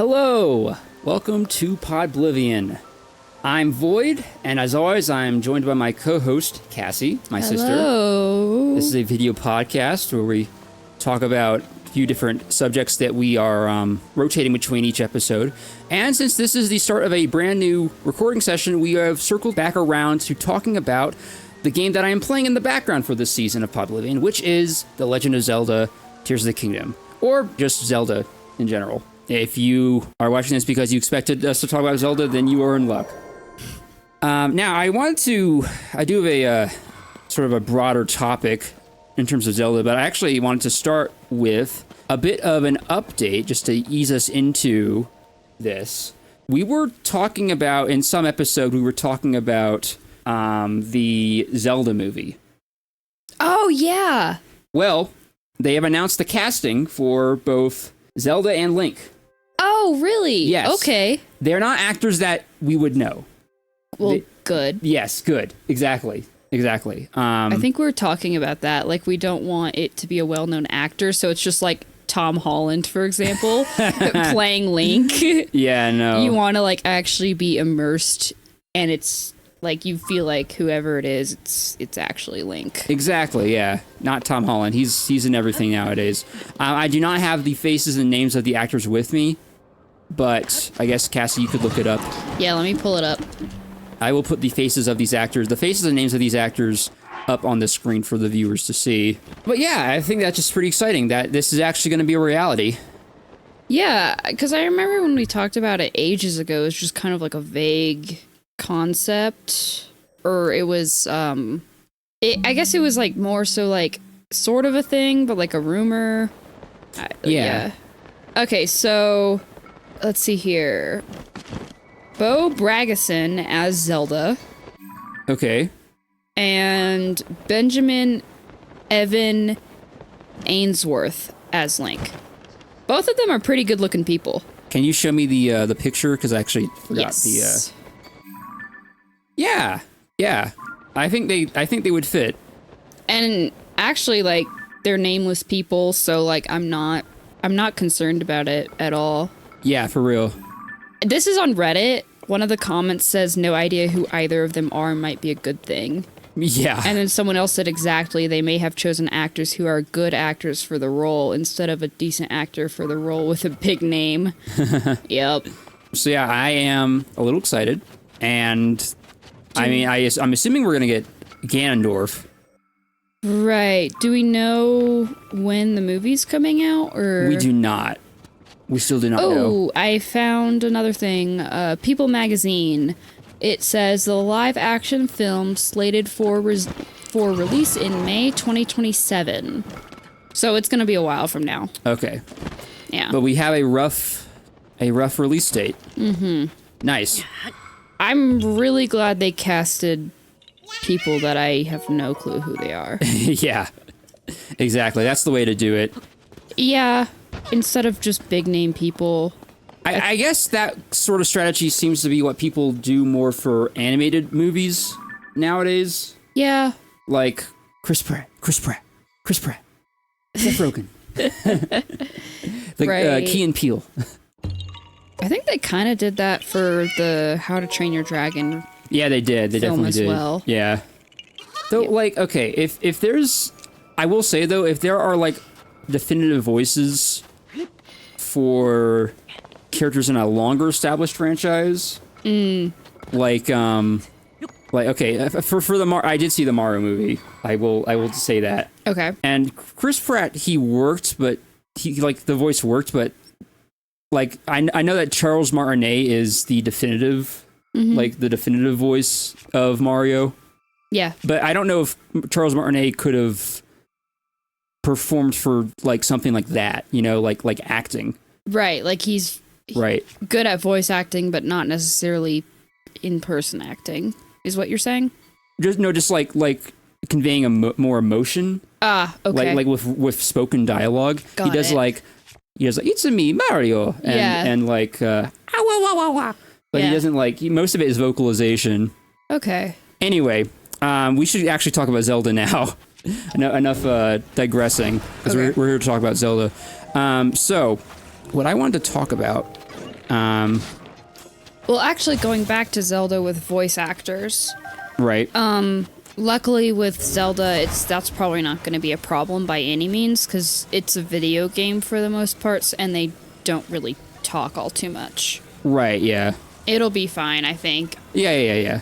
Hello, welcome to Podblivion. I'm Void, and as always, I'm joined by my co-host, Cassie, my sister. Hello. This is a video podcast where we talk about a few different subjects that we are rotating between each episode. And since this is the start of a brand new recording session, we have circled back around to talking about the game that I am playing in the background for this season of Podblivion, which is The Legend of Zelda: Tears of the Kingdom, or just Zelda in general. If you are watching this because you expected us to talk about Zelda, then you are in luck. Now, I do have a sort of a broader topic in terms of Zelda, but I actually wanted to start with a bit of an update just to ease us into this. We were talking about, in some episode, the Zelda movie. Oh, yeah. Well, they have announced the casting for both Zelda and Link. Oh, really? Yes. Okay. They're not actors that we would know. Well, good. Yes, good. Exactly. I think we were talking about that. Like, we don't want it to be a well-known actor, so it's just like Tom Holland, for example, playing Link. Yeah, no. You want to, like, actually be immersed, and it's like you feel like whoever it is, it's actually Link. Exactly, yeah. Not Tom Holland. He's in everything nowadays. I do not have the faces and names of the actors with me, but I guess, Cassie, you could look it up. Yeah, let me pull it up. I will put the faces and names of these actors up on the screen for the viewers to see. But yeah, I think that's just pretty exciting that this is actually going to be a reality. Yeah, because I remember when we talked about it ages ago, it was just kind of like a vague concept, or it was I guess it was like more so like sort of a thing, but like a rumor. Yeah. Okay, so let's see here. Bo Bragason as Zelda. Okay. And Benjamin Evan Ainsworth as Link. Both of them are pretty good looking people. Can you show me the picture? Because I actually forgot Yes. Yeah. I think they would fit. And actually, like, they're nameless people, so like I'm not concerned about it at all. Yeah, for real. This is on Reddit. One of the comments says no idea who either of them are might be a good thing. Yeah. And then someone else said exactly, they may have chosen actors who are good actors for the role instead of a decent actor for the role with a big name. Yep. So yeah, I am a little excited, and I mean, I'm assuming we're gonna get Ganondorf. Right. Do we know when the movie's coming out, or We do not. We still do not know. Oh, I found another thing. People Magazine. It says the live-action film slated for release in May 2027. So it's going to be a while from now. Okay. Yeah. But we have a rough release date. Mm-hmm. Nice. I'm really glad they casted people that I have no clue who they are. Yeah. Exactly. That's the way to do it. Yeah. Instead of just big-name people. I guess that sort of strategy seems to be what people do more for animated movies nowadays. Yeah. Like Chris Pratt, Seth Rogen. Right. Key and Peele. I think they kind of did that for the How to Train Your Dragon. Yeah, they did. They film definitely as did. well. Yeah. Though, like, okay, if there's, I will say though, if there are like definitive voices for characters in a longer established franchise, like okay, for the I did see the Mario movie. I will say that. Okay. And Chris Pratt, he worked, but the voice worked, but like I know that Charles Martinet is the definitive, like the definitive voice of Mario. Yeah. But I don't know if Charles Martinet could have performed for like something like that, you know, like acting. Right, like he's right good at voice acting, but not necessarily in-person acting, is what you're saying? Just like conveying more emotion. Ah, okay. Like with spoken dialogue. Got he does it. like it's a me Mario, and Yeah. and like wah, wah, wah, wah. But Yeah. he doesn't most of it is vocalization. Okay. Anyway, we should actually talk about Zelda now. Enough digressing, because Okay. we're here to talk about Zelda. So what I wanted to talk about Well, actually, going back to Zelda with voice actors, Right. luckily with Zelda, that's probably not going to be a problem by any means, because it's a video game for the most parts, and they don't really talk all too much. Right, yeah. It'll be fine, I think. Yeah.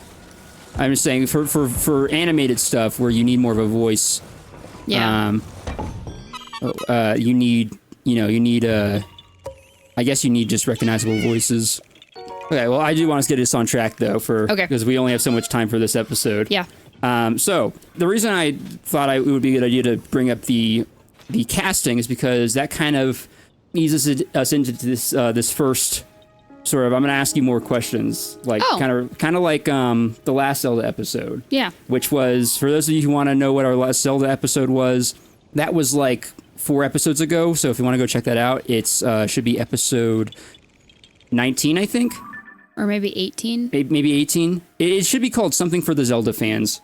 I'm just saying, for animated stuff where you need more of a voice, Yeah. you need, I guess you need just recognizable voices. Okay, well, I do want to get this on track, though, because we only have so much time for this episode. Yeah. So, the reason I thought it would be a good idea to bring up the casting is because that kind of eases us into this first sort of, I'm going to ask you more questions, like kind of like the last Zelda episode. Yeah. Which was, for those of you who want to know what our last Zelda episode was, that was like 4 episodes ago, so if you want to go check that out, it's should be episode 19, I think. Or maybe 18? Maybe 18. It should be called something for the Zelda fans.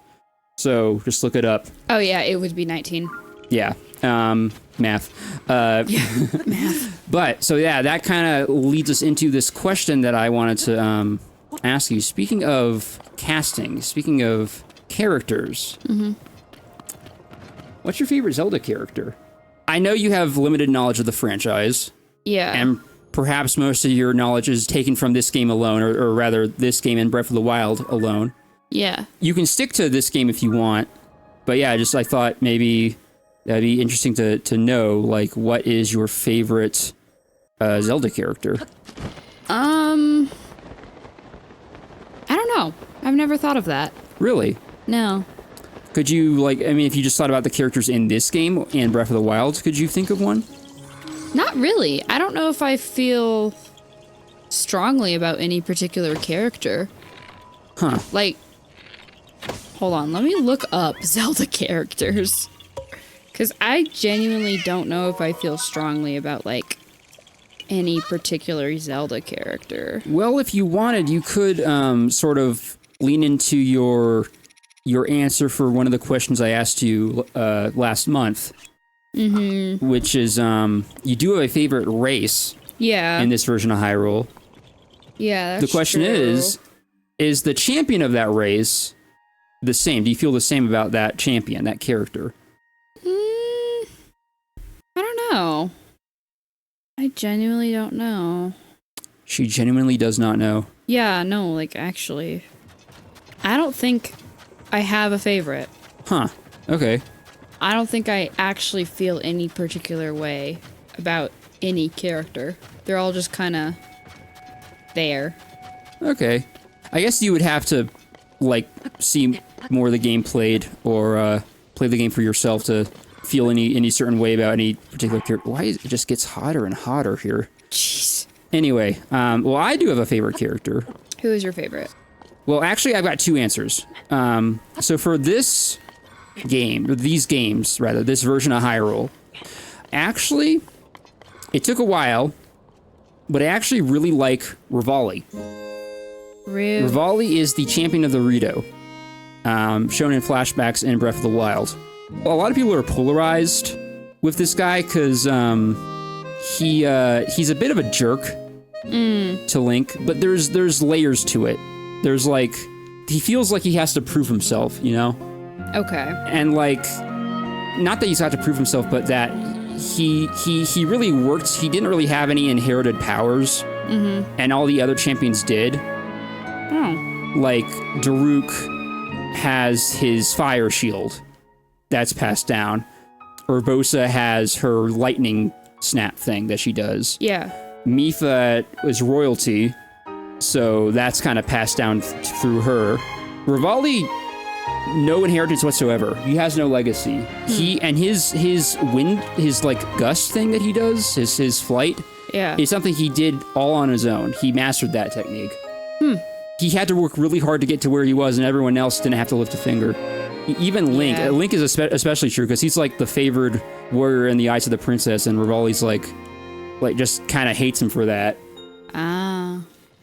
So just look it up. Oh, yeah, it would be 19. Yeah. Math. Math. But, so yeah, that kind of leads us into this question that I wanted to ask you. Speaking of casting, speaking of characters, what's your favorite Zelda character? I know you have limited knowledge of the franchise. Yeah. And perhaps most of your knowledge is taken from this game alone, or rather, this game and Breath of the Wild alone. Yeah. You can stick to this game if you want, but yeah, I thought maybe that'd be interesting to know, like, what is your favorite Zelda character? I don't know. I've never thought of that. Really? No. Could you, if you just thought about the characters in this game and Breath of the Wild, could you think of one? Not really. I don't know if I feel strongly about any particular character. Huh. Like, hold on, let me look up Zelda characters. Because I genuinely don't know if I feel strongly about, like, any particular Zelda character. Well, if you wanted, you could sort of lean into your answer for one of the questions I asked you last month. Mm-hmm. Which is, you do have a favorite race. Yeah. In this version of Hyrule. Yeah, that's the question true. is the champion of that race the same? Do you feel the same about that champion, that character? I don't know. I genuinely don't know. She genuinely does not know. Yeah, no, like, actually. I don't think I have a favorite. Huh. Okay. I don't think I actually feel any particular way about any character. They're all just kind of there. Okay. I guess you would have to, like, see more of the game played, or play the game for yourself to feel any certain way about any particular character. Why it just gets hotter and hotter here? Jeez. Anyway, well, I do have a favorite character. Who is your favorite? Well, actually, I've got 2 answers. So for this game, or these games, rather, this version of Hyrule, actually, it took a while, but I actually really like Rivali. Rivali is the champion of the Rito, shown in flashbacks in Breath of the Wild. A lot of people are polarized with this guy because he's a bit of a jerk to Link, but there's layers to it. There's like, he feels like he has to prove himself, you know? Okay. And like, not that he's got to prove himself, but that he really worked. He didn't really have any inherited powers, and all the other champions did. Oh. Like, Daruk has his fire shield that's passed down. Urbosa has her lightning snap thing that she does. Yeah. Mipha is royalty, so that's kind of passed down through her. Rivali, no inheritance whatsoever. He has no legacy. He and his wind, his like gust thing that he does, his flight, is something he did all on his own. He mastered that technique. He had to work really hard to get to where he was, and everyone else didn't have to lift a finger. Even Link. Yeah. Link is especially true because he's like the favored warrior in the eyes of the princess, and Rivali's like just kind of hates him for that. Ah.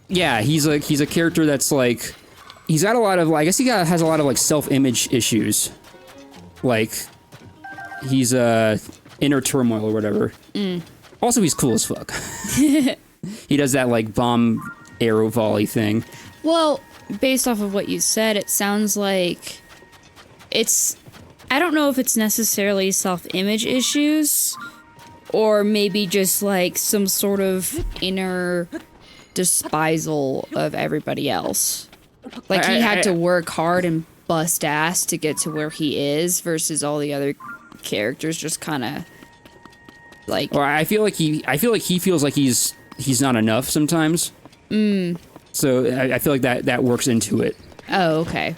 Yeah, he's a character that's like, he's got a lot of, I guess has a lot of like self-image issues. Like, he's inner turmoil or whatever. Also, he's cool as fuck. He does that like bomb arrow volley thing. Well, based off of what you said, it sounds like it's... I don't know if it's necessarily self-image issues, or maybe just like some sort of inner despisal of everybody else. Like he had to work hard and bust ass to get to where he is, versus all the other characters just kind of like... Or I feel like he feels like he's not enough sometimes. So I feel like that works into it. Oh, okay.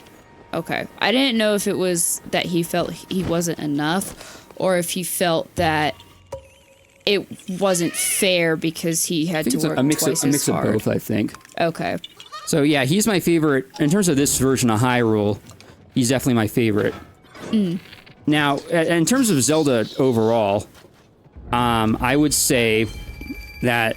Okay. I didn't know if it was that he felt he wasn't enough, or if he felt that it wasn't fair because he had to work twice as hard. A mix of both, I think. Okay. So yeah, he's my favorite. In terms of this version of Hyrule, he's definitely my favorite. Now, in terms of Zelda overall, I would say that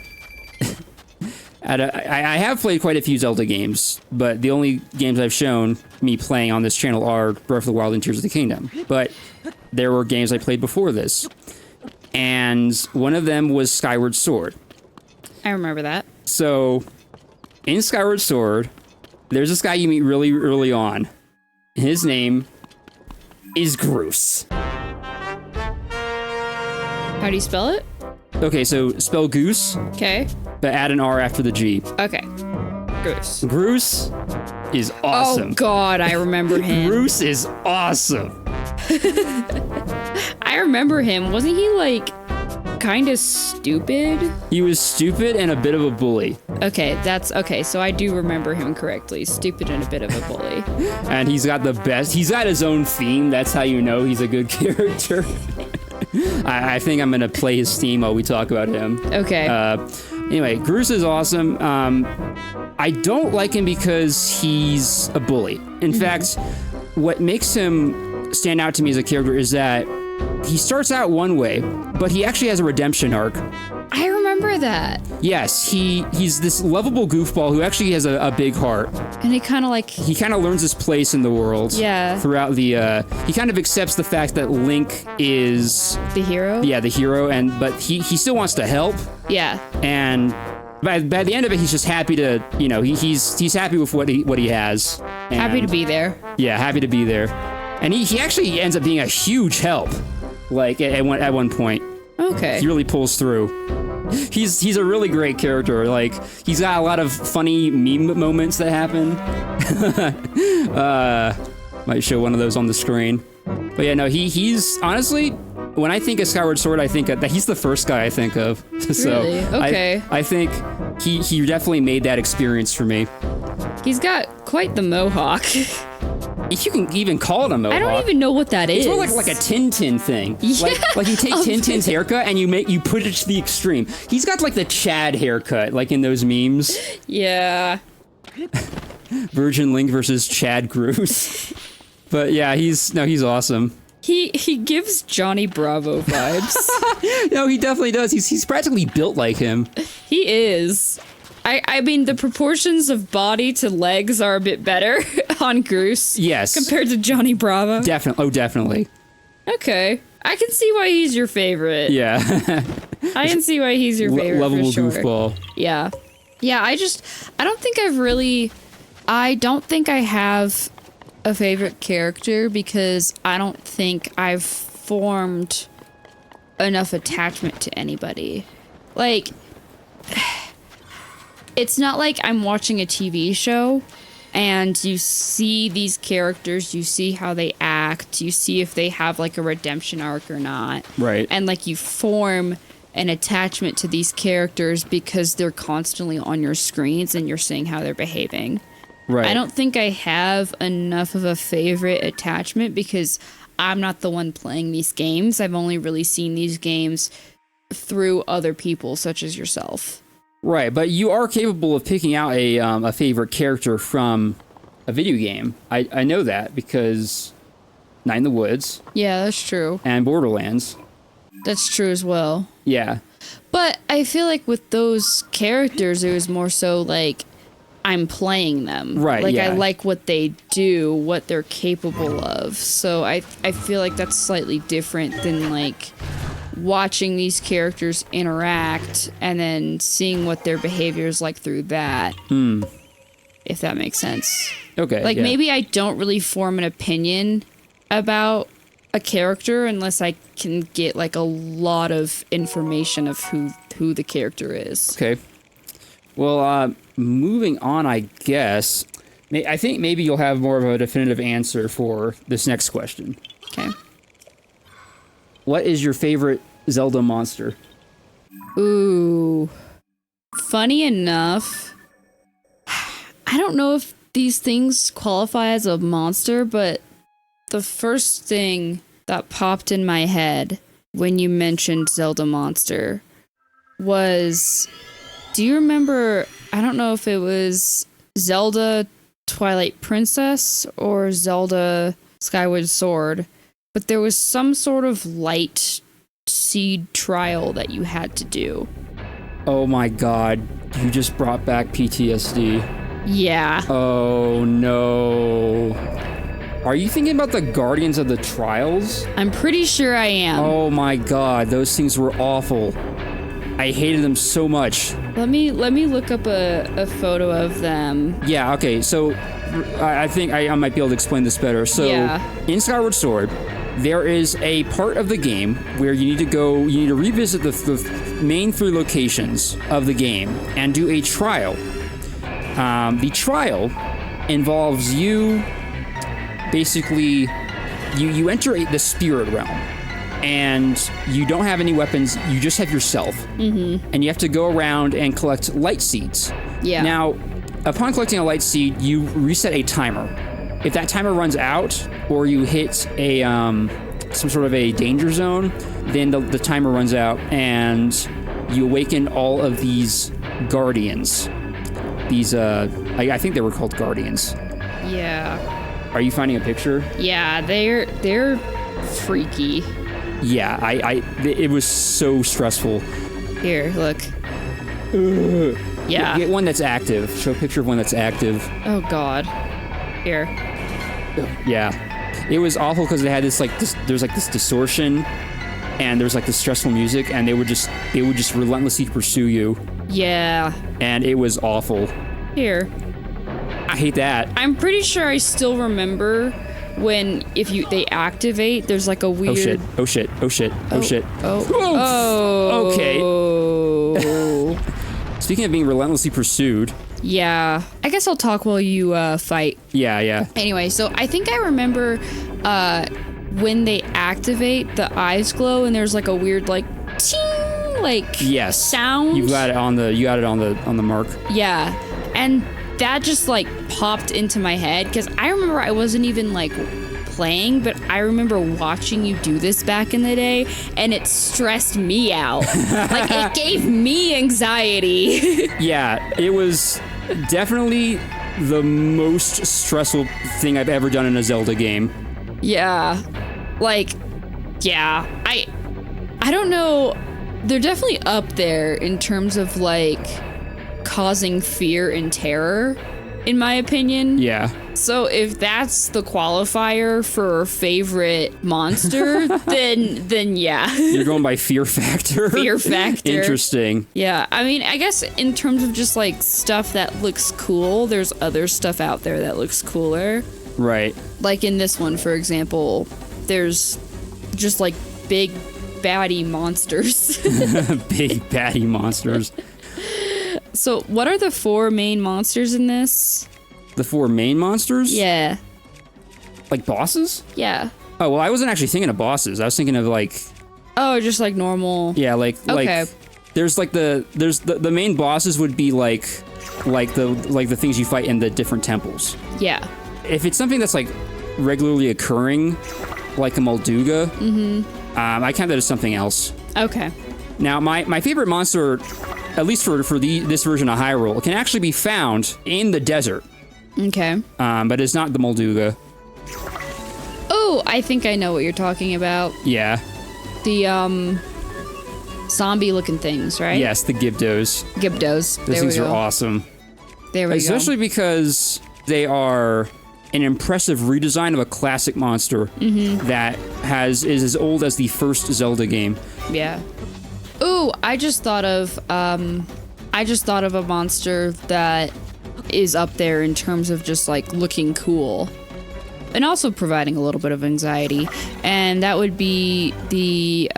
I have played quite a few Zelda games, but the only games I've shown me playing on this channel are Breath of the Wild and Tears of the Kingdom. But there were games I played before this, and one of them was Skyward Sword. I remember that. So, in Skyward Sword, there's this guy you meet really early on. His name is Groose. How do you spell it? Okay, so spell goose, Okay. but add an R after the G. Okay. Groose. Groose is awesome. Oh god, I remember him. Groose is awesome. I remember him. Wasn't he like kind of stupid? He was stupid and a bit of a bully. Okay, that's okay. So I do remember him correctly. Stupid and a bit of a bully. And he's got he's got his own theme. That's how you know he's a good character. I think I'm gonna play his theme while we talk about him. Okay. Anyway, Groose is awesome. I don't like him because he's a bully. In fact, what makes him stand out to me as a character is that he starts out one way, but he actually has a redemption arc. I remember that. Yes, he's this lovable goofball who actually has a big heart. And he kind of like... He kind of learns his place in the world. Yeah. Throughout the... he kind of accepts the fact that Link is... The hero? Yeah, the hero, but he still wants to help. Yeah. And by the end of it, he's just happy to... You know, he's happy with what he has. And, Happy to be there. Yeah, happy to be there. And he actually ends up being a huge help. Like, at one point. Okay. He really pulls through. He's a really great character. Like, he's got a lot of funny meme moments that happen. Might show one of those on the screen. But yeah, no, he's honestly, when I think of Skyward Sword, I think that he's the first guy I think of. So Really? Okay. I think he definitely made that experience for me. He's got quite the mohawk. If you can even call it a mohawk. I don't even know what that is. It's more like a Tintin thing. Yeah. Like you take Tintin's haircut and you put it to the extreme. He's got like the Chad haircut, like in those memes. Yeah. Virgin Link versus Chad Groose. But yeah, he's awesome. He gives Johnny Bravo vibes. No, he definitely does. He's practically built like him. He is. I mean, the proportions of body to legs are a bit better on Groose. Yes. Compared to Johnny Bravo. Definitely. Oh, definitely. Okay. I can see why he's your favorite. Yeah. I can see why he's your favorite. Lovable for sure. goofball. Yeah. Yeah, I don't think I have a favorite character because I don't think I've formed enough attachment to anybody. Like, it's not like I'm watching a TV show and you see these characters, you see how they act, you see if they have like a redemption arc or not. Right. And like you form an attachment to these characters because they're constantly on your screens and you're seeing how they're behaving. Right. I don't think I have enough of a favorite attachment because I'm not the one playing these games. I've only really seen these games through other people, such as yourself. Right, but you are capable of picking out a favorite character from a video game. I know that because Night in the Woods. Yeah, that's true. And Borderlands. That's true as well. Yeah. But I feel like with those characters, it was more so like I'm playing them. Right, Like yeah. I like what they do, what they're capable of. So I feel like that's slightly different than like watching these characters interact and then seeing what their behavior is like through that. If that makes sense. Okay. Like, yeah. maybe I don't really form an opinion about a character unless I can get, like, a lot of information of who the character is. Okay. Well, moving on, I guess. I think maybe you'll have more of a definitive answer for this next question. Okay. What is your favorite Zelda monster? Ooh. Funny enough, I don't know if these things qualify as a monster, but the first thing that popped in my head when you mentioned Zelda monster was, do you remember, I don't know if it was Zelda Twilight Princess or Zelda Skyward Sword, but there was some sort of light seed trial that you had to do. Oh my god, you just brought back PTSD. Yeah. Oh no. Are you thinking about the Guardians of the Trials? I'm pretty sure I am. Oh my god, those things were awful. I hated them so much. Let me look up a photo of them. Yeah, okay, so I think I might be able to explain this better. So, Yeah. in Skyward Sword, there is a part of the game where you need to revisit the main 3 locations of the game and do a trial. The trial involves you, basically, you enter the spirit realm, and you don't have any weapons, you just have yourself. Mm-hmm. And you have to go around and collect light seeds. Yeah. Now, upon collecting a light seed, you reset a timer. If that timer runs out, or you hit a some sort of a danger zone, then the timer runs out, and you awaken all of these guardians. These, I think they were called guardians. Yeah. Are you finding a picture? Yeah, they're freaky. Yeah, it was so stressful. Here, look. Yeah. Get one that's active. Show a picture of one that's active. Oh god. Here. Yeah. It was awful because they had there's this distortion, and there's like this stressful music, and they would just relentlessly pursue you. Yeah. And it was awful. Here. I hate that. I'm pretty sure I still remember when they activate, there's like a weird... Oh shit. Oh. Okay. Speaking of being relentlessly pursued. Yeah. I guess I'll talk while you fight. Yeah. Anyway, so I think I remember when they activate, the eyes glow, and there's like a weird like ting, like yes. sound. You got it on the mark. Yeah. And that just like popped into my head because I remember I wasn't even like playing, but I remember watching you do this back in the day, and it stressed me out. Like, it gave me anxiety. Yeah, it was definitely the most stressful thing I've ever done in a Zelda game. Yeah. Like, yeah. I don't know. They're definitely up there in terms of like causing fear and terror, in my opinion. Yeah. So if that's the qualifier for favorite monster, then yeah. You're going by fear factor? Fear factor. Interesting. Yeah, I mean, I guess in terms of just like stuff that looks cool, there's other stuff out there that looks cooler. Right. Like in this one, for example, there's just like big baddie monsters. Big baddie monsters. So what are the 4 main monsters in this? The 4 main monsters? Yeah. Like bosses? Yeah. Oh, well, I wasn't actually thinking of bosses. I was thinking of like... Oh, just like normal. Yeah, like there's like the main bosses would be like the things you fight in the different temples. Yeah. If it's something that's like regularly occurring, like a Molduga, I count that as something else. Okay. Now, my favorite monster, at least for this version of Hyrule, can actually be found in the desert. Okay. But it's not the Molduga. Oh, I think I know what you're talking about. Yeah. The zombie-looking things, right? Yes, the Gibdos. Gibdos. Those things are awesome. There we go. Especially because they are an impressive redesign of a classic monster that is as old as the first Zelda game. Yeah. Ooh, I just thought of a monster that is up there in terms of just like looking cool and also providing a little bit of anxiety, and that would be the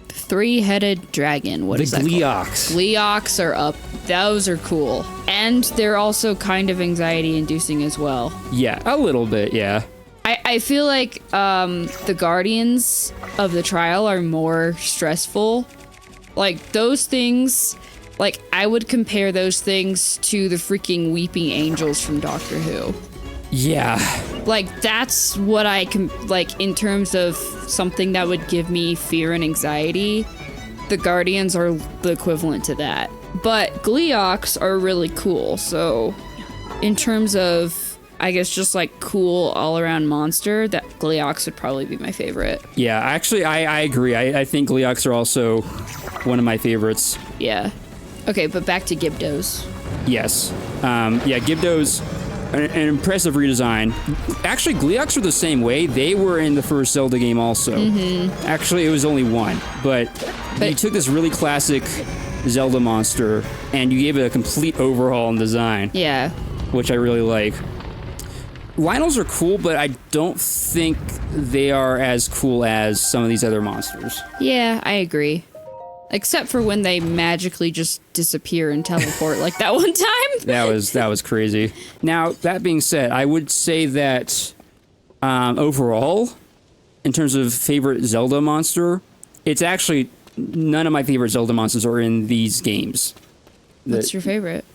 three-headed dragon. What is that called? Gleeoks. Gleeoks are up. Those are cool, and they're also kind of anxiety-inducing as well. Yeah, a little bit, yeah. I feel like the Guardians of the Trial are more stressful. Like, those things, like, I would compare those things to the freaking Weeping Angels from Doctor Who. Yeah. Like, that's what I can, like, in terms of something that would give me fear and anxiety, the Guardians are the equivalent to that. But Gleeoks are really cool, so in terms of, I guess, just like cool all-around monster, that Gleeoks would probably be my favorite. Yeah, actually, I agree. I think Gleeoks are also one of my favorites. Yeah. Okay, but back to Gibdos. Yes. Yeah, Gibdos, an impressive redesign. Actually, Gleeoks are the same way. They were in the first Zelda game also. Mm-hmm. Actually, it was only one. But you took this really classic Zelda monster and you gave it a complete overhaul in design. Yeah. Which I really like. Lynels are cool, but I don't think they are as cool as some of these other monsters. Yeah, I agree. Except for when they magically just disappear and teleport like that one time. That was crazy. Now, that being said, I would say that overall, in terms of favorite Zelda monster, it's actually none of my favorite Zelda monsters are in these games. What's your favorite?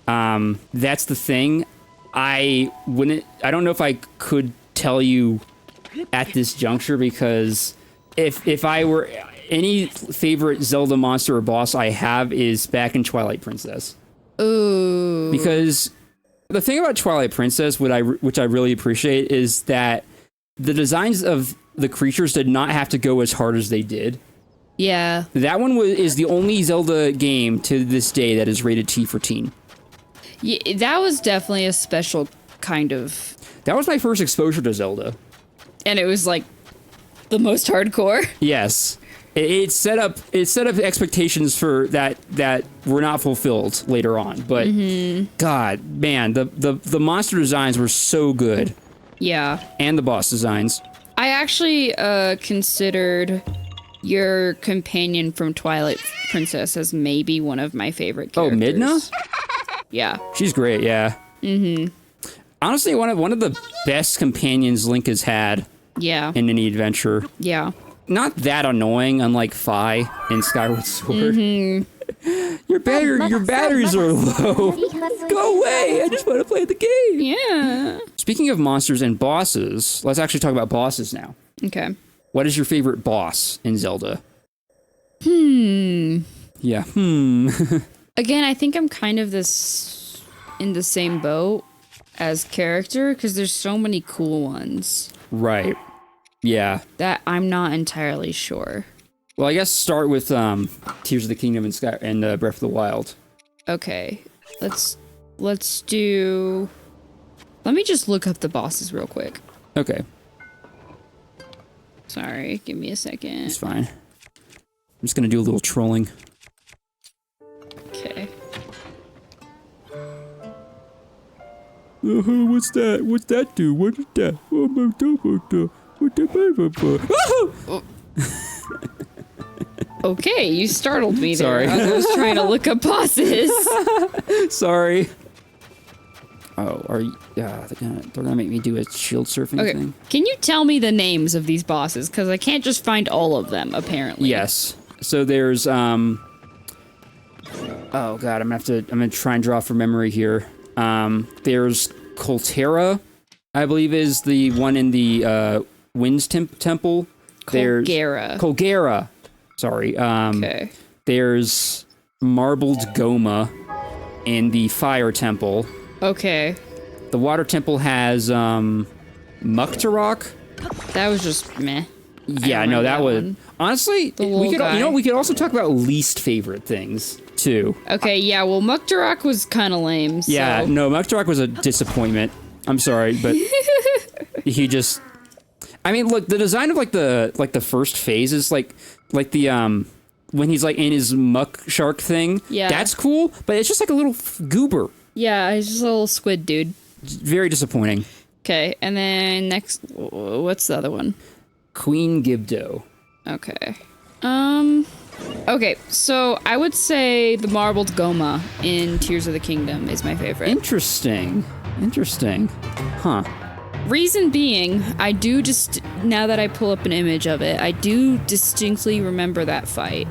That's the thing. I don't know if I could tell you at this juncture, because if I were any favorite Zelda monster or boss I have is back in Twilight Princess. Ooh. Because the thing about Twilight Princess, which I really appreciate, is that the designs of the creatures did not have to go as hard as they did. Yeah. That one is the only Zelda game to this day that is rated T for teen. Yeah, that was definitely a special kind of... That was my first exposure to Zelda. And it was like the most hardcore. Yes. It set up expectations for that were not fulfilled later on. But God, man, the monster designs were so good. Yeah. And the boss designs. I actually considered your companion from Twilight Princess as maybe one of my favorite characters. Oh, Midna? Yeah. She's great, yeah. Mm-hmm. Honestly, one of the best companions Link has had. Yeah. In any adventure. Yeah. Not that annoying, unlike Fi in Skyward Sword. Mm-hmm. Your batteries are low. Go away! I just want to play the game. Yeah. Speaking of monsters and bosses, let's actually talk about bosses now. Okay. What is your favorite boss in Zelda? Yeah. Again, I think I'm kind of in the same boat as character, because there's so many cool ones. Right. Yeah. That I'm not entirely sure. Well, I guess start with Tears of the Kingdom and Breath of the Wild. Okay. Let's do... Let me just look up the bosses real quick. Okay. Sorry, give me a second. It's fine. I'm just gonna do a little trolling. Okay. What's that? What's that do? What is that? Okay, you startled me there. Sorry. I was trying to look up bosses. Sorry. Oh, are you? Yeah, they're gonna make me do a shield surfing thing. Can you tell me the names of these bosses? Because I can't just find all of them, apparently. Yes. So there's oh god, I'm gonna try and draw from memory here. There's Colterra, I believe is the one in the Winds Temple. Colgera. Colgera. Sorry. Okay. There's Marbled Goma in the Fire Temple. Okay. The Water Temple has Muktarok. That was just meh. Yeah, no, that was one. honestly. We could also talk about least favorite things too. Okay, yeah. Well, Muktarok was kind of lame. So. Yeah, no, Muktarok was a disappointment. I'm sorry, but he just. I mean, look, the design of like the first phase is like like the when he's like in his muck shark thing. Yeah. That's cool, but it's just like a little goober. Yeah, he's just a little squid dude. Very disappointing. Okay, and then next, what's the other one? Queen Gibdo. Okay. Okay, so I would say the marbled Goma in Tears of the Kingdom is my favorite. Interesting. Huh. Reason being, I do just, now that I pull up an image of it, I do distinctly remember that fight.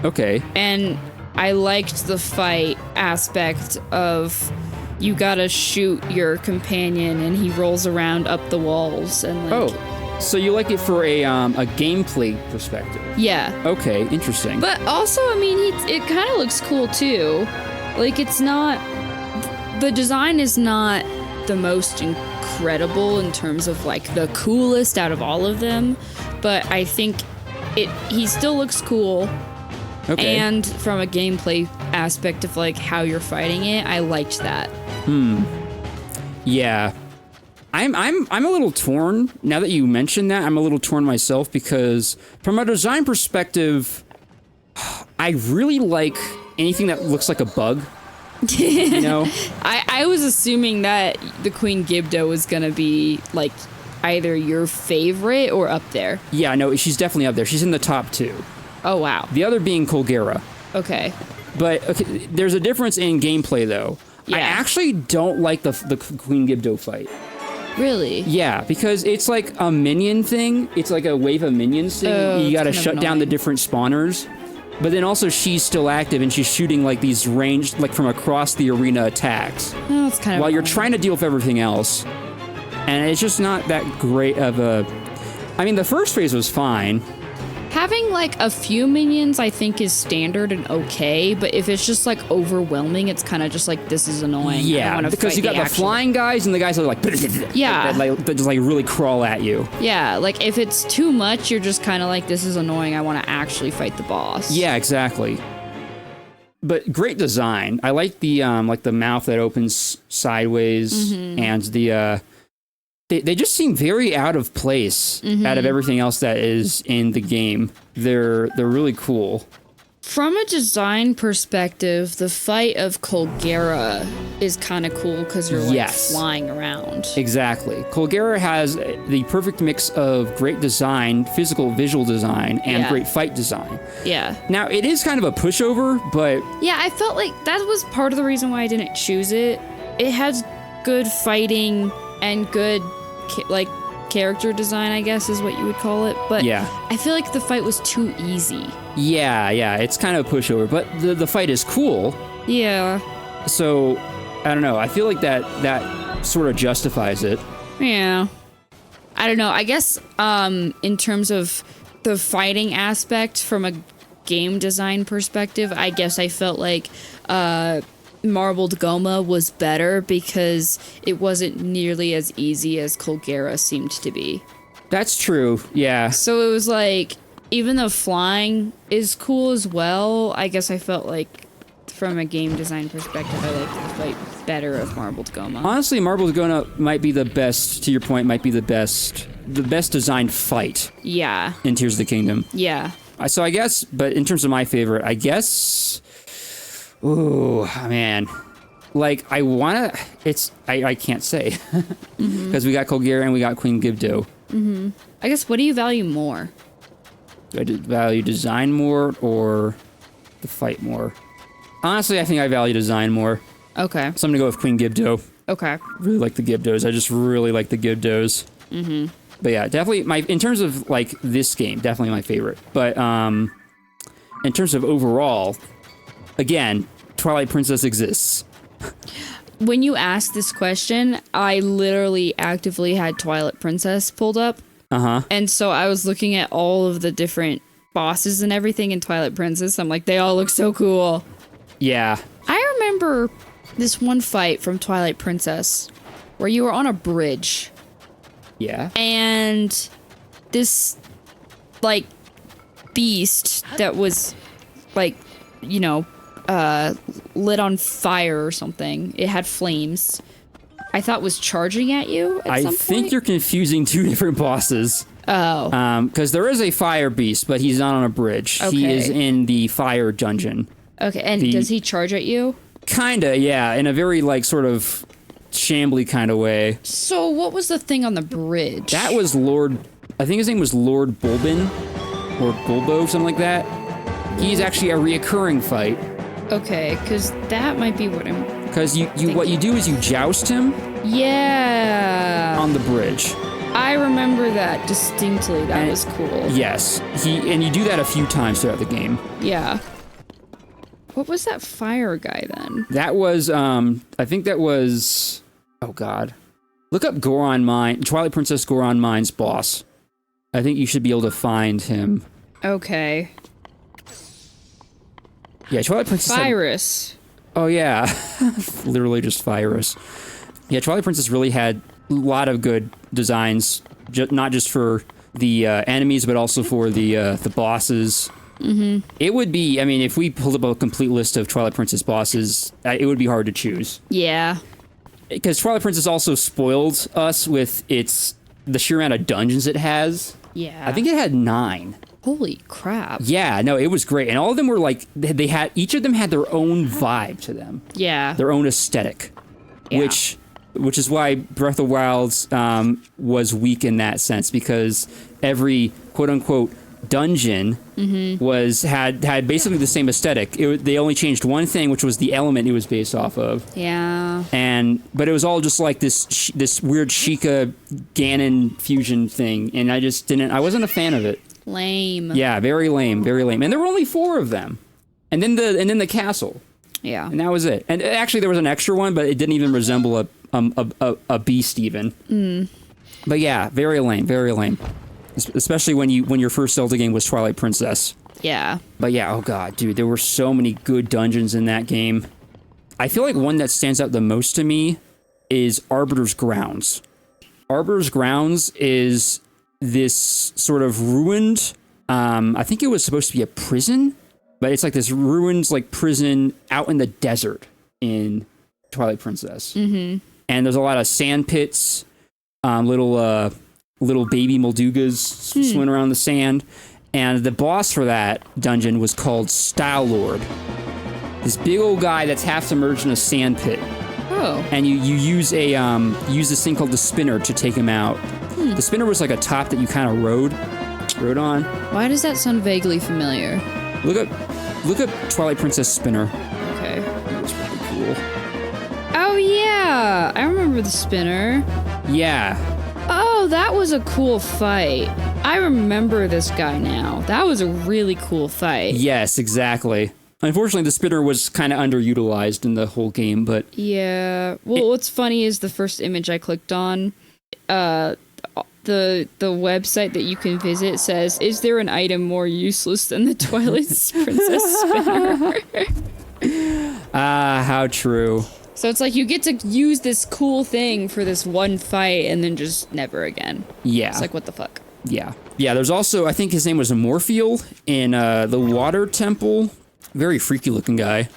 Okay. And I liked the fight aspect of you gotta shoot your companion and he rolls around up the walls and like... Oh, so you like it for a gameplay perspective? Yeah. Okay, interesting. But also, I mean, it kind of looks cool too. Like, it's not... The design is not the most incredible in terms of like the coolest out of all of them, but I think he still looks cool. Okay. And from a gameplay aspect of like how you're fighting it, I liked that. Yeah. I'm a little torn. Now that you mention that, I'm a little torn myself because from a design perspective, I really like anything that looks like a bug. You know? I was assuming that the Queen Gibdo was gonna be like either your favorite or up there. Yeah, no, she's definitely up there. She's in the top 2. Oh wow. The other being Colgera. Okay. But okay, there's a difference in gameplay though. Yeah. I actually don't like the Queen Gibdo fight. Really? Yeah, because it's like a minion thing. It's like a wave of minions thing. Oh, You gotta it's kind shut of down the annoying. different spawners. But then also she's still active and she's shooting like these ranged, like from across the arena attacks. Oh, it's kind of while you're annoying. trying to deal with everything else. And it's just not that great of a... I mean, the first phase was fine. Having like a few minions I think is standard and okay, but if it's just like overwhelming, it's kind of just like, this is annoying. I Yeah, wanna because fight you got the actual- flying guys and the guys that are like... Yeah. that just like really crawl at you. Yeah, like if it's too much, you're just kind of like, this is annoying. I want to actually fight the boss. Yeah, exactly. But great design. I like the mouth that opens sideways and the they just seem very out of place out of everything else that is in the game. They're really cool. From a design perspective, the fight of Colgera is kind of cool because you're like Yes. flying around. Exactly. Colgera has the perfect mix of great design, visual design, and Yeah. great fight design. Yeah. Now, it is kind of a pushover, but Yeah, I felt like that was part of the reason why I didn't choose it. It has good fighting and good character design, I guess is what you would call it. But yeah. I feel like the fight was too easy. Yeah, it's kind of a pushover, but the fight is cool. Yeah. So, I don't know. I feel like that sort of justifies it. Yeah. I don't know. I guess in terms of the fighting aspect from a game design perspective, I guess I felt like Marbled Goma was better because it wasn't nearly as easy as Colgera seemed to be. That's true, yeah. So it was like, even though flying is cool as well, I guess I felt like from a game design perspective, I liked the fight better of Marbled Goma. Honestly, Marbled Goma might be the best, to your point, might be the best designed fight Yeah. in Tears of the Kingdom. Yeah. So I guess, but in terms of my favorite, I guess... Ooh, man. Like, I wanna... I can't say. Because we got Colgera and we got Queen Gibdo. I guess, what do you value more? Do I value design more or the fight more? Honestly, I think I value design more. Okay. So I'm gonna go with Queen Gibdo. Okay. Really like the Gibdos. I just really like the Gibdos. But yeah, definitely in terms of like this game, definitely my favorite. But in terms of overall, again, Twilight Princess exists. When you asked this question, I literally actively had Twilight Princess pulled up. And so I was looking at all of the different bosses and everything in Twilight Princess. I'm like, they all look so cool. Yeah. I remember this one fight from Twilight Princess where you were on a bridge Yeah. and this like beast that was like, you know, lit on fire or something. It had flames. I thought was charging at you at I some think point. you're confusing two different bosses. Oh. Because there is a fire beast, but he's not on a bridge. He Okay. is in the fire dungeon. Okay, and does he charge at you? Kinda, yeah, in a very, like, sort of shambly kind of way. So what was the thing on the bridge? That was Lord... I think his name was Lord Bulbin, or Bulbo, something like that. He's actually a reoccurring fight. Okay, because that might be what I'm... Because what you do is you joust him Yeah. on the bridge. I remember that distinctly. That was cool. Yes, and you do that a few times throughout the game. Yeah. What was that fire guy then? That was, I think that was... Oh, God. Look up Goron Mine, Twilight Princess Goron Mine's boss. I think you should be able to find him. Okay. Yeah, Twilight Princess... Virus. Oh, yeah. Literally just virus. Yeah, Twilight Princess really had a lot of good designs, not just for the enemies, but also for the bosses. Mm-hmm. It would be, I mean, if we pulled up a complete list of Twilight Princess bosses, it would be hard to choose. Yeah. Because Twilight Princess also spoiled us with the sheer amount of dungeons it has. Yeah. I think it had 9. Holy crap. Yeah, no, it was great. And all of them were like, each of them had their own vibe to them. Yeah. Their own aesthetic. Yeah. Which is why Breath of the Wild was weak in that sense, because every quote-unquote dungeon had basically the same aesthetic. They only changed one thing, which was the element it was based off of. Yeah. But it was all just like this weird Sheikah Ganon fusion thing, and I wasn't a fan of it. Lame. Yeah, very lame, very lame. And there were only 4 of them, and then the castle, Yeah. and that was it. And actually, there was an extra one, but it didn't even resemble a beast even. Mm. But yeah, very lame, very lame. Especially when your first Zelda game was Twilight Princess. Yeah. But yeah, oh god, dude, there were so many good dungeons in that game. I feel like one that stands out the most to me is Arbiter's Grounds. Arbiter's Grounds is this sort of ruined, I think it was supposed to be a prison, but it's like this ruined like prison out in the desert in Twilight Princess. Mm-hmm. And there's a lot of sand pits, little baby Moldugas swimming around the sand. And the boss for that dungeon was called Style Lord. This big old guy that's half submerged in a sand pit. Oh. And you use this thing called the spinner to take him out. The spinner was like a top that you kind of rode on. Why does that sound vaguely familiar? Look up Twilight Princess spinner. Okay. It was pretty cool. Oh yeah, I remember the spinner. Yeah. Oh, that was a cool fight. I remember this guy now. That was a really cool fight. Yes, exactly. Unfortunately, the spinner was kind of underutilized in the whole game, but... Yeah. Well, what's funny is the first image I clicked on, the website that you can visit says, "Is there an item more useless than the Twilight Princess spinner?" How true. So it's like you get to use this cool thing for this one fight and then just never again. Yeah. It's like, what the fuck? Yeah. Yeah, there's also, I think his name was Morpheal in the Water Temple. Very freaky looking guy.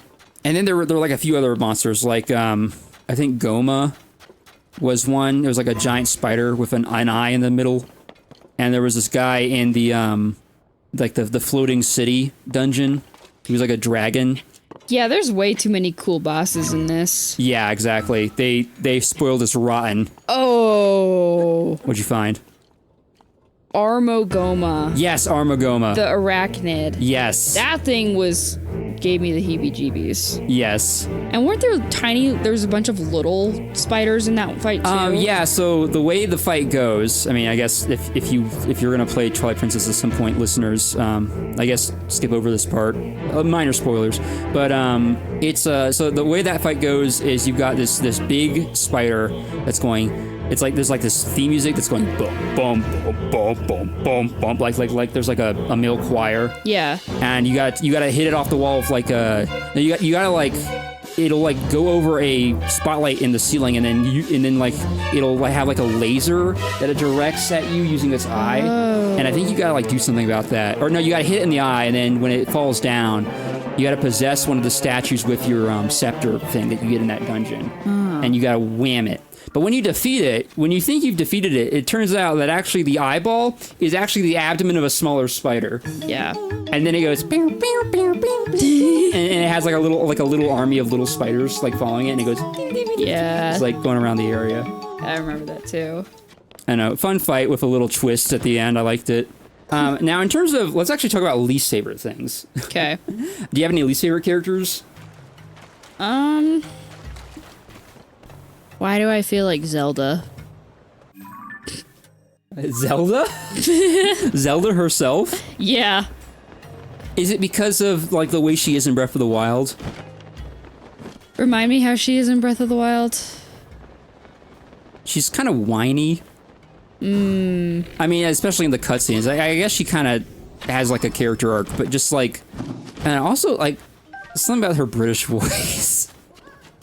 And then there were like a few other monsters, like I think Goma was one. There was like a giant spider with an eye in the middle. And there was this guy in the like the floating city dungeon. He was like a dragon. Yeah, there's way too many cool bosses in this. Yeah, exactly. They spoiled us rotten. Oh. What'd you find? Armogoma. Yes, Armagoma. The arachnid. Yes. That thing gave me the heebie-jeebies. Yes. And weren't there there's a bunch of little spiders in that fight too? Yeah, so the way the fight goes, I mean, I guess if you're gonna play Twilight Princess at some point, listeners, I guess skip over this part. Minor spoilers. But it's so the way that fight goes is you've got this big spider that's going. It's like there's like this theme music that's going boom, boom, boom, boom, boom, boom, boom, like there's like a male choir. Yeah. And you gotta hit it off the wall of like you gotta like it'll like go over a spotlight in the ceiling and then like it'll like have like a laser that it directs at you using its eye. And I think you gotta like do something about that. Or no, you gotta hit it in the eye, and then when it falls down, You got to possess one of the statues with your scepter thing that you get in that dungeon, and you got to wham it. But when you defeat it, when you think you've defeated it, it turns out that actually the eyeball is actually the abdomen of a smaller spider. Yeah. And then it goes, pew, pew, pew, pew, pew, and it has like a little army of little spiders like following it, and it goes. Yeah. It's like going around the area. I remember that too. I know, fun fight with a little twist at the end. I liked it. Now, in terms of, let's actually talk about least favorite things. Okay. Do you have any least favorite characters? Why do I feel like Zelda? Zelda? Zelda herself? Yeah. Is it because of like the way she is in Breath of the Wild? Remind me how she is in Breath of the Wild. She's kind of whiny. I mean, especially in the cutscenes. I guess she kind of has like a character arc, but just like, and also like something about her British voice.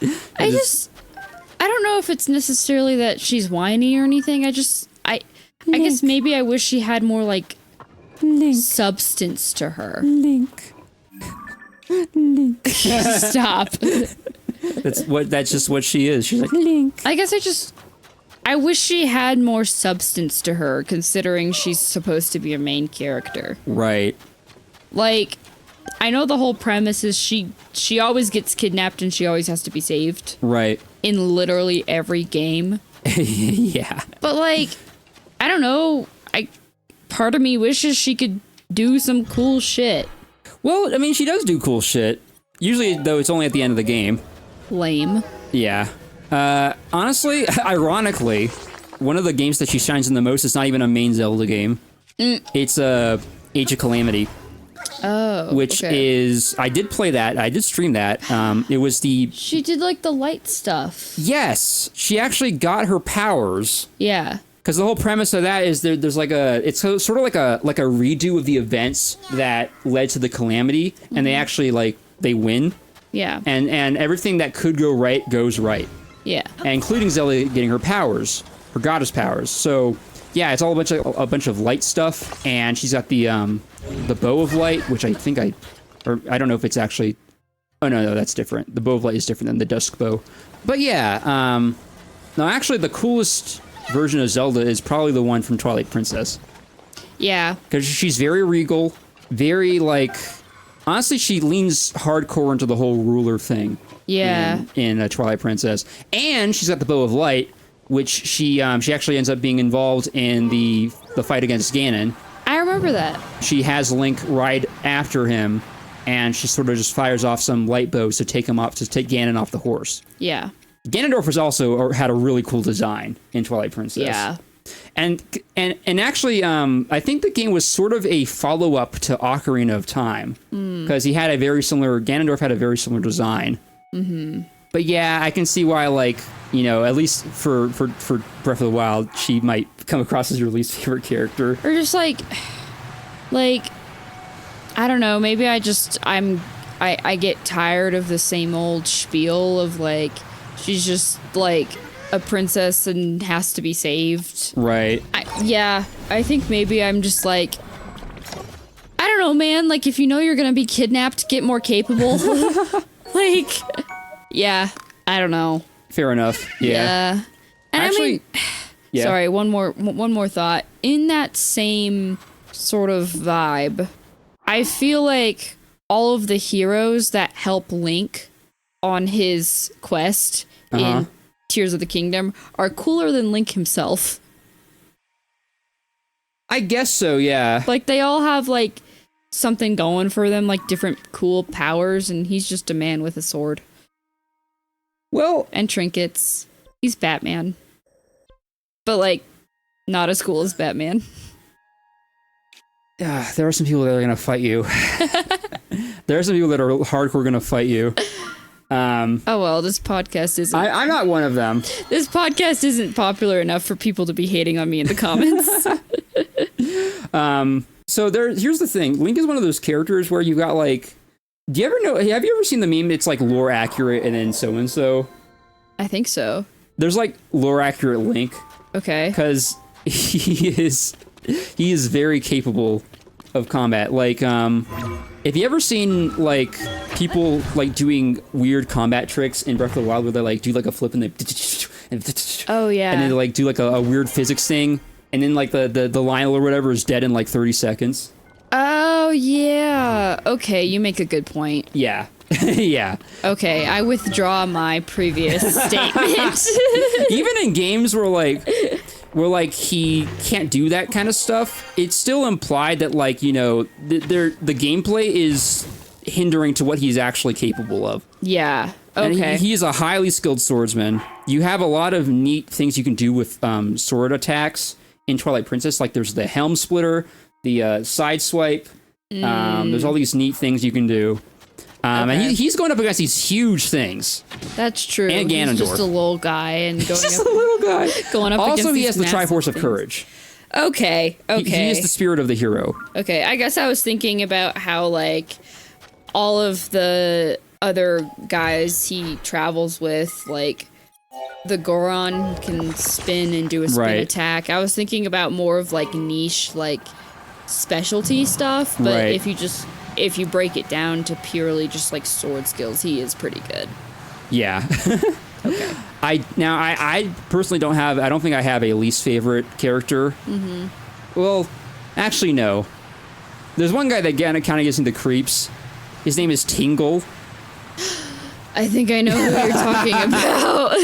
I don't know if it's necessarily that she's whiny or anything. I guess maybe I wish she had more like substance to her. Link. Stop. That's just what she is. She's like Link. I guess I wish she had more substance to her, considering she's supposed to be a main character. Right. Like, I know the whole premise is she always gets kidnapped and she always has to be saved. Right. In literally every game. Yeah. But like, I don't know. Part of me wishes she could do some cool shit. Well, I mean, she does do cool shit. Usually, though, it's only at the end of the game. Lame. Yeah. Honestly, ironically, one of the games that she shines in the most is not even a main Zelda game. It's Age of Calamity. Oh, which okay. is, I did play that. I did stream that. It was the... She did like the light stuff. Yes, she actually got her powers. Yeah. Because the whole premise of that is there's like it's sort of like a redo of the events that led to the calamity, and they actually they win. Yeah. And everything that could go right goes right. Yeah. And including Zelda getting her powers, her goddess powers. So yeah, it's all a bunch of light stuff, and she's got the bow of light, which I think I don't know if it's actually. Oh no, that's different. The bow of light is different than the dusk bow. But yeah, no, actually the coolest version of Zelda is probably the one from Twilight Princess. Yeah. Because she's very regal, very honestly, she leans hardcore into the whole ruler thing. Yeah. In Twilight Princess, and she's got the bow of light, which she actually ends up being involved in the fight against Ganon. I remember that. She has Link ride after him, and she sort of just fires off some light bows to take Ganon off the horse. Yeah. Ganondorf was also had a really cool design in Twilight Princess. Yeah. And actually, I think the game was sort of a follow-up to Ocarina of Time, because Ganondorf had a very similar design. Mm-hmm. But yeah, I can see why, at least for Breath of the Wild, she might come across as your least favorite character. Or just I don't know, maybe I get tired of the same old spiel of she's just a princess and has to be saved. Right. I think maybe I'm just I don't know, man, if you know you're gonna be kidnapped, get more capable. Yeah, I don't know. Fair enough. Yeah. And actually, yeah. Sorry, one more thought. In that same sort of vibe, I feel like all of the heroes that help Link on his quest in Tears of the Kingdom are cooler than Link himself. I guess so, yeah. They all have something going for them, different cool powers, and he's just a man with a sword. Well, and trinkets. He's Batman. But not as cool as Batman. There are some people that are gonna fight you. There are some people that are hardcore gonna fight you. Oh well, this podcast isn't. I'm not one of them. This podcast isn't popular enough for people to be hating on me in the comments. So here's the thing. Link is one of those characters where you got do you ever know? Have you ever seen the meme? It's lore accurate and then so and so. I think so. There's lore accurate Link. Okay. Because he is very capable of combat. Like, have you ever seen, like, people, like, doing weird combat tricks in Breath of the Wild where they, like, do, like, a flip and they... Oh, yeah. And then they, like, do, like, a weird physics thing, and then, like, the Lionel or whatever is dead in, like, 30 seconds? Oh, yeah. Okay, you make a good point. Yeah. Yeah. Okay, I withdraw my previous statement. Even in games where he can't do that kind of stuff, it's still implied that, like, you know, the gameplay is hindering to what he's actually capable of. Yeah. Okay. And he is a highly skilled swordsman. You have a lot of neat things you can do with sword attacks in Twilight Princess. Like, there's the helm splitter, the side swipe. There's all these neat things you can do. And he's going up against these huge things. That's true. And Ganondorf. He's just a little guy and going He's just up, a little guy. Going up also, against he has the Triforce of things. Courage. Okay. He is the spirit of the hero. Okay, I guess I was thinking about how, like, all of the other guys he travels with, like, the Goron can spin and do a spin attack. I was thinking about more of, like, niche, like, specialty stuff, but if you break it down to purely just, like, sword skills, he is pretty good. Yeah. Okay. I personally I don't think I have a least favorite character. Mm-hmm. Well, actually, no. There's one guy that kind of gets into creeps. His name is Tingle. I think I know who you're talking about.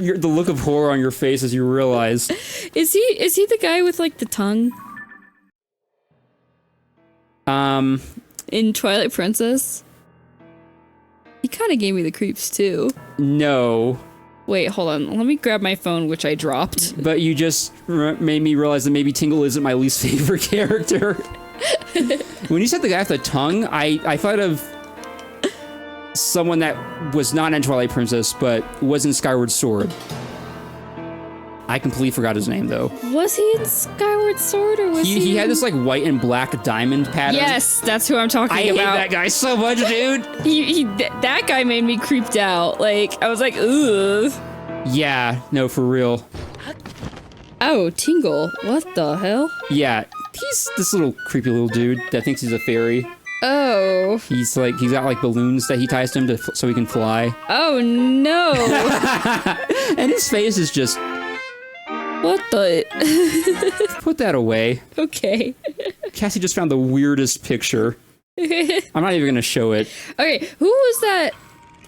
You're the look of horror on your face as you realize. Is he the guy with, like, the tongue? In Twilight Princess? He kind of gave me the creeps, too. No. Wait, hold on. Let me grab my phone, which I dropped. But you just made me realize that maybe Tingle isn't my least favorite character. When you said the guy with the tongue, I thought of someone that was not in Twilight Princess, but was in Skyward Sword. I completely forgot his name, though. Was he in Skyward Sword, or was he... He had this, like, white and black diamond pattern. Yes, that's who I'm talking about. I hate that guy so much, dude. That guy made me creeped out. Like, I was like, ugh. Yeah, no, for real. Oh, Tingle. What the hell? Yeah, he's this little creepy little dude that thinks he's a fairy. Oh. He's got, like, balloons that he ties to him so he can fly. Oh, no. And his face is just... What the... Put that away. Okay. Cassie just found the weirdest picture. I'm not even gonna show it. Okay, who was that?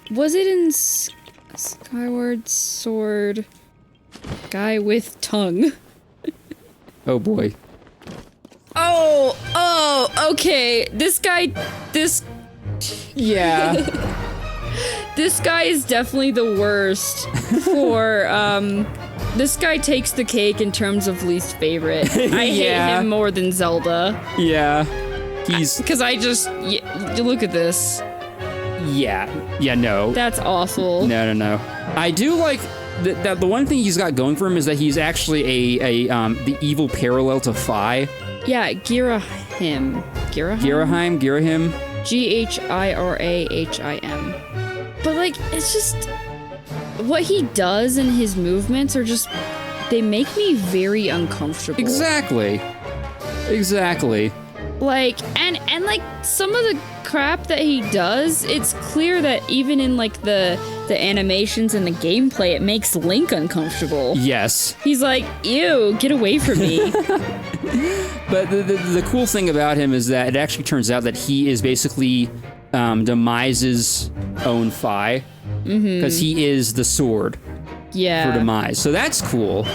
Was it in Skyward Sword? Guy with tongue. Oh boy. Oh, okay. Yeah. This guy is definitely the worst for, this guy takes the cake in terms of least favorite. I hate him more than Zelda. Yeah. Because look at this. Yeah, no. That's awful. No. I do like that the one thing he's got going for him is that he's actually the evil parallel to Fi. Yeah, Girahim. Girahim? Ghirahim. But, like, it's just... What he does and his movements are just... They make me very uncomfortable. Exactly. Like, and like, some of the crap that he does, it's clear that even in, like, the animations and the gameplay, it makes Link uncomfortable. Yes. He's like, ew, get away from me. But the cool thing about him is that it actually turns out that he is basically Demise's own Fi. Because he is the sword for Demise. So that's cool.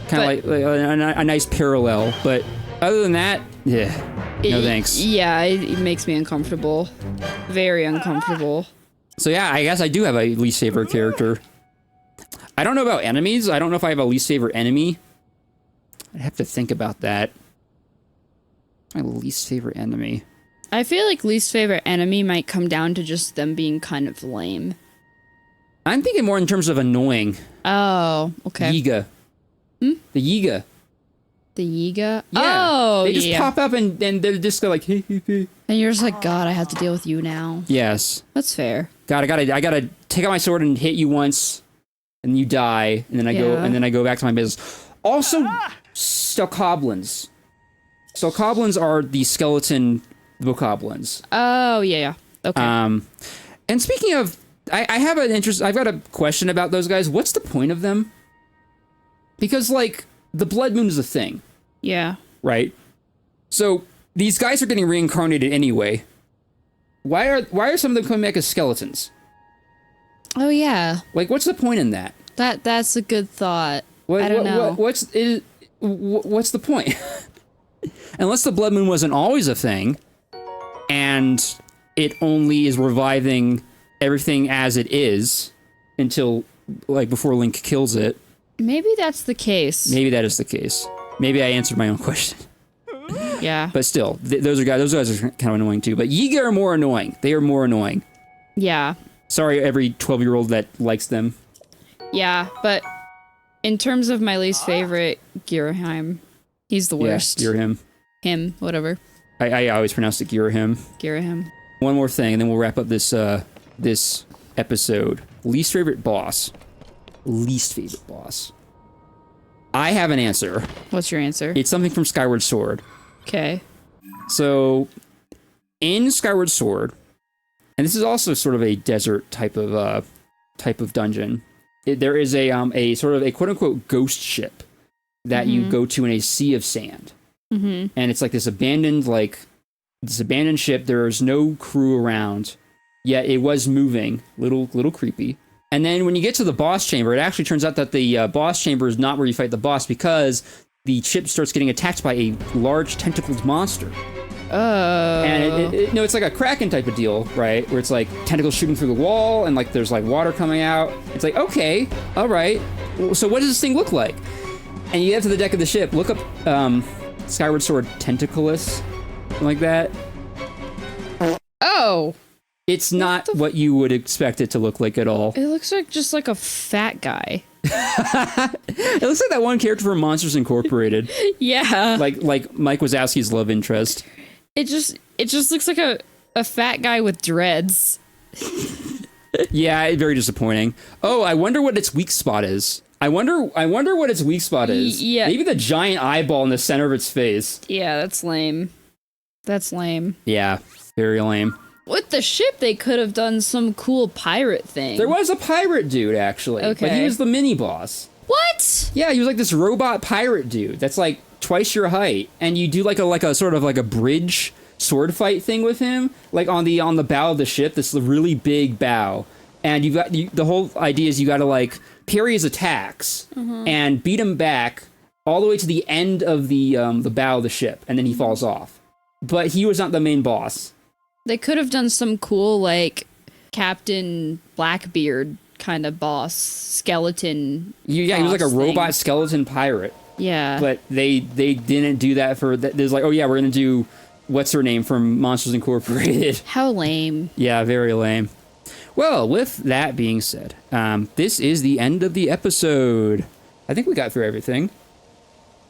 Kind of like a nice parallel. But other than that, no thanks. Yeah, it makes me uncomfortable. Very uncomfortable. So yeah, I guess I do have a least favorite character. I don't know about enemies. I don't know if I have a least favorite enemy. I'd have to think about that. My least favorite enemy. I feel like least favorite enemy might come down to just them being kind of lame. I'm thinking more in terms of annoying. Oh, okay. Yiga. The Yiga. The Yiga? Yeah. Oh, they just pop up and they're just like, hey. And you're just like, God, I have to deal with you now. Yes. That's fair. God, I gotta take out my sword and hit you once, and you die, and then I go back to my business. Also, Stokoblins. So koblins are the skeleton bokoblins. Oh, yeah. Okay. And speaking of, I have I've got a question about those guys. What's the point of them? Because, like, the blood moon is a thing. Yeah. Right? So, these guys are getting reincarnated anyway. Why are some of them coming back as skeletons? Oh, yeah. Like, what's the point in that? That's a good thought. I don't know. What's the point? Unless the blood moon wasn't always a thing, and it only is reviving everything as it is until, like, before Link kills it. Maybe that's the case. Maybe that is the case. Maybe I answered my own question. Yeah. But still, those guys are kind of annoying too. But Yiga are more annoying. They are more annoying. Yeah. Sorry, every 12-year-old that likes them. Yeah, but in terms of my least favorite, Girahim, he's the worst. Yeah, Girahim. Him, whatever. I always pronounce it Girahim. Girahim. One more thing, and then we'll wrap up this this episode. Least favorite boss. Least favorite boss. I have an answer. What's your answer? It's something from Skyward Sword. Okay. So, in Skyward Sword, and this is also sort of a desert type of dungeon. There is a sort of a quote unquote ghost ship that you go to in a sea of sand, and it's like this abandoned ship. There's no crew around, yet it was moving, little creepy. And then when you get to the boss chamber, it actually turns out that the boss chamber is not where you fight the boss because the ship starts getting attacked by a large tentacled monster. Oh. And it's like a Kraken type of deal, right? Where it's like tentacles shooting through the wall and like there's like water coming out. It's like, okay, all right. So what does this thing look like? And you get to the deck of the ship, look up Skyward Sword Tentaclus, something like that. Oh. It's not what you would expect it to look like at all. It looks like just like a fat guy. It looks like that one character from Monsters Incorporated. Yeah. Like Mike Wazowski's love interest. It just looks like a fat guy with dreads. Yeah, very disappointing. Oh, I wonder what its weak spot is. I wonder what its weak spot is. Yeah. Maybe the giant eyeball in the center of its face. Yeah, that's lame. That's lame. Yeah, very lame. With the ship, they could have done some cool pirate thing. There was a pirate dude, actually. Okay. But he was the mini-boss. What? Yeah, he was like this robot pirate dude that's like twice your height. And you do like a sort of like a bridge sword fight thing with him. Like on the bow of the ship, this really big bow. And the whole idea is you got to like parry his attacks and beat him back all the way to the end of the bow of the ship. And then he falls off. But he was not the main boss. They could have done some cool, like, Captain Blackbeard kind of boss, skeleton. Yeah, he was like a robot skeleton pirate. Yeah. But they didn't do that for... There's like, oh yeah, we're going to do... What's her name from Monsters Incorporated? How lame. Yeah, very lame. Well, with that being said, this is the end of the episode. I think we got through everything.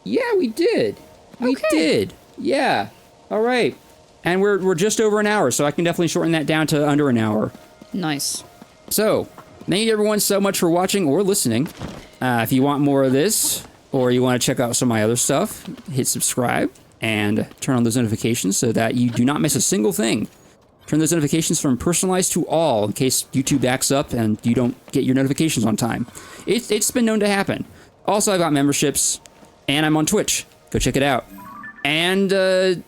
Yeah, we did. We did. Yeah. All right. And we're just over an hour, so I can definitely shorten that down to under an hour. Nice. So, thank you everyone so much for watching or listening. If you want more of this, or you want to check out some of my other stuff, hit subscribe and turn on those notifications so that you do not miss a single thing. Turn those notifications from personalized to all in case YouTube backs up and you don't get your notifications on time. It's been known to happen. Also, I've got memberships, and I'm on Twitch. Go check it out. And,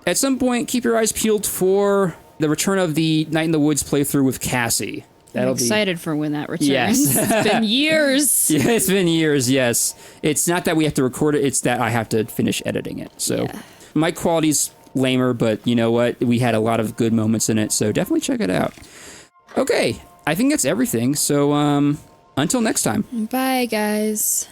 at some point, keep your eyes peeled for the return of the Night in the Woods playthrough with Cassie. I'm excited for when that returns. Yes. It's been years. Yeah, it's been years, yes. It's not that we have to record it, it's that I have to finish editing it. So my quality's lamer, but you know what? We had a lot of good moments in it, so definitely check it out. Okay, I think that's everything. So until next time. Bye, guys.